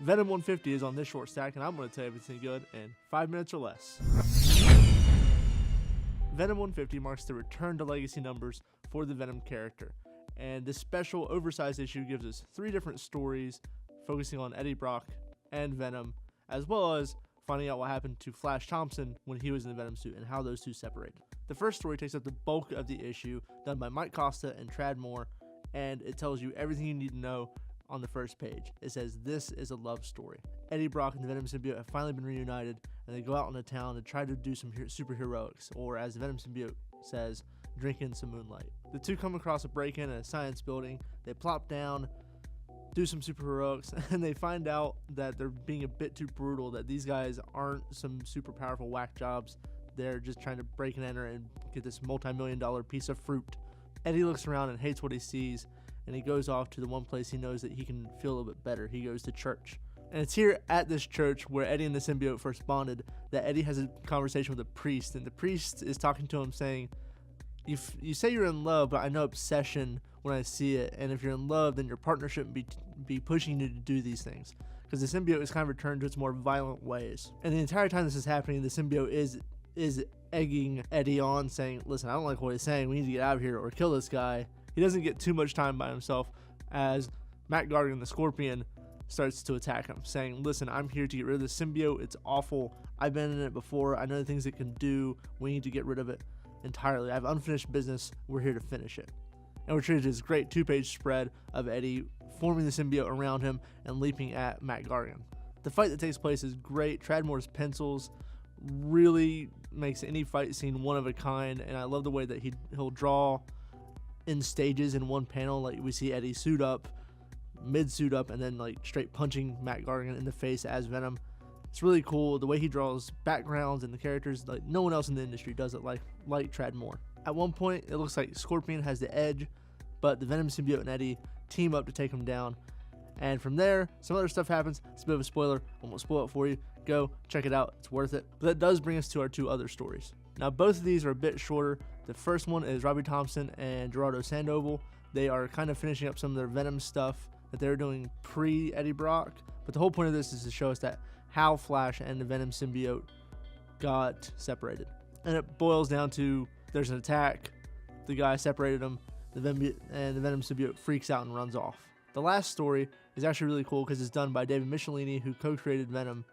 Venom 150 is on this short stack, and I'm going to tell you everything good in 5 minutes or less. Venom 150 marks the return to legacy numbers for the Venom character, and this special oversized issue gives us 3 different stories focusing on Eddie Brock and Venom, as well as finding out what happened to Flash Thompson when he was in the Venom suit and how those two separated. The first story takes up the bulk of the issue, done by Mike Costa and Tradd Moore, and it tells you everything you need to know on the first page. It says, this is a love story. Eddie Brock and the Venom symbiote have finally been reunited, and they go out into town to try to do some superheroics, or as the Venom symbiote says, drinking some moonlight. The two come across a break-in at a science building. They plop down, do some superheroics, and they find out that they're being a bit too brutal, that these guys aren't some super powerful whack jobs. They're just trying to break and enter and get this multi-million-dollar piece of fruit. Eddie looks around and hates what he sees, and he goes off to the one place he knows that he can feel a little bit better. He goes to church. And it's here at this church where Eddie and the symbiote first bonded that Eddie has a conversation with a priest, and the priest is talking to him saying, you say you're in love, but I know obsession when I see it, and if you're in love, then your partner shouldn't be pushing you to do these things, because the symbiote is kind of returned to its more violent ways. And the entire time this is happening, the symbiote is egging Eddie on, saying, listen, I don't like what he's saying, we need to get out of here or kill this guy. He doesn't get too much time by himself as Matt Gargan, the Scorpion, starts to attack him, saying, listen, I'm here to get rid of the symbiote. It's awful. I've been in it before. I know the things it can do. We need to get rid of it entirely. I have unfinished business. We're here to finish it. And we're treated to this great 2-page spread of Eddie forming the symbiote around him and leaping at Matt Gargan. The fight that takes place is great. Tradd Moore's pencils really makes any fight scene one of a kind, and I love the way that he'll draw in stages in one panel. Like we see Eddie suit up, mid suit up, and then like straight punching Matt Gargan in the face as Venom. It's really cool the way he draws backgrounds and the characters. Like no one else in the industry does it like Tradd Moore. At one point it looks like Scorpion has the edge, but the Venom symbiote and Eddie team up to take him down, and from there some other stuff happens. It's a bit of a spoiler. I won't spoil it for you. Go check it out, it's worth it. But that does bring us to our 2 other stories. Now both of these are a bit shorter. The first one is Robbie Thompson and Gerardo Sandoval. They are kind of finishing up some of their Venom stuff that they were doing pre-Eddie Brock. But the whole point of this is to show us that how Flash and the Venom symbiote got separated. And it boils down to there's an attack, the guy separated them, and the Venom symbiote freaks out and runs off. The last story is actually really cool because it's done by David Michelini, who co-created Venom,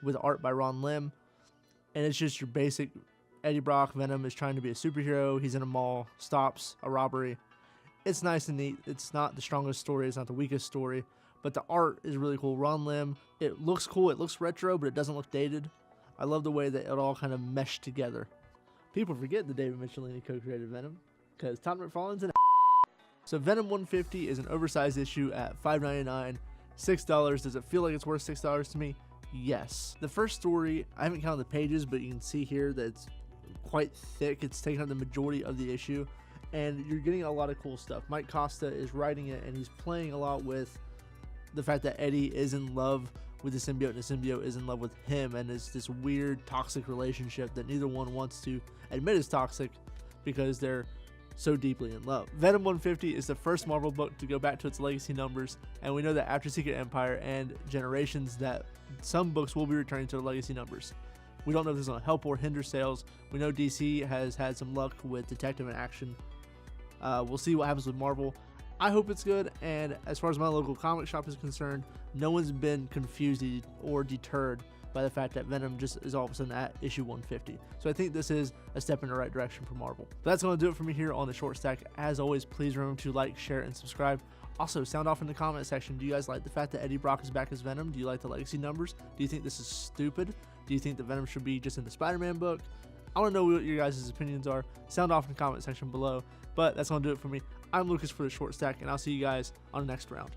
with art by Ron Lim. And it's just your basic Eddie Brock. Venom is trying to be a superhero. He's in a mall, stops a robbery. It's nice and neat. It's not the strongest story. It's not the weakest story. But the art is really cool. Ron Lim, it looks cool. It looks retro, but it doesn't look dated. I love the way that it all kind of meshed together. People forget that David Michelini co-created Venom because Todd McFarlane's an So Venom 150 is an oversized issue at $5.99, $6. Does it feel like it's worth $6 to me? Yes. The first story, I haven't counted the pages, but you can see here that it's quite thick. It's taking up the majority of the issue, and you're getting a lot of cool stuff. Mike Costa is writing it, and he's playing a lot with the fact that Eddie is in love with the symbiote, and the symbiote is in love with him, and it's this weird toxic relationship that neither one wants to admit is toxic because they're so deeply in love. Venom 150 is the first Marvel book to go back to its legacy numbers, and we know that after Secret Empire and Generations that some books will be returning to their legacy numbers. We don't know if this is going to help or hinder sales. We know DC has had some luck with Detective and Action. We'll see what happens with Marvel. I hope it's good, and as far as my local comic shop is concerned, no one's been confused or deterred by the fact that Venom just is all of a sudden at issue 150. So I think this is a step in the right direction for Marvel. But that's going to do it for me here on the Short Stack. As always, please remember to like, share, and subscribe. Also, sound off in the comment section. Do you guys like the fact that Eddie Brock is back as Venom? Do you like the legacy numbers? Do you think this is stupid? Do you think that Venom should be just in the Spider-Man book? I want to know what your guys' opinions are. Sound off in the comment section below. But that's going to do it for me. I'm Lucas for the Short Stack, and I'll see you guys on the next round.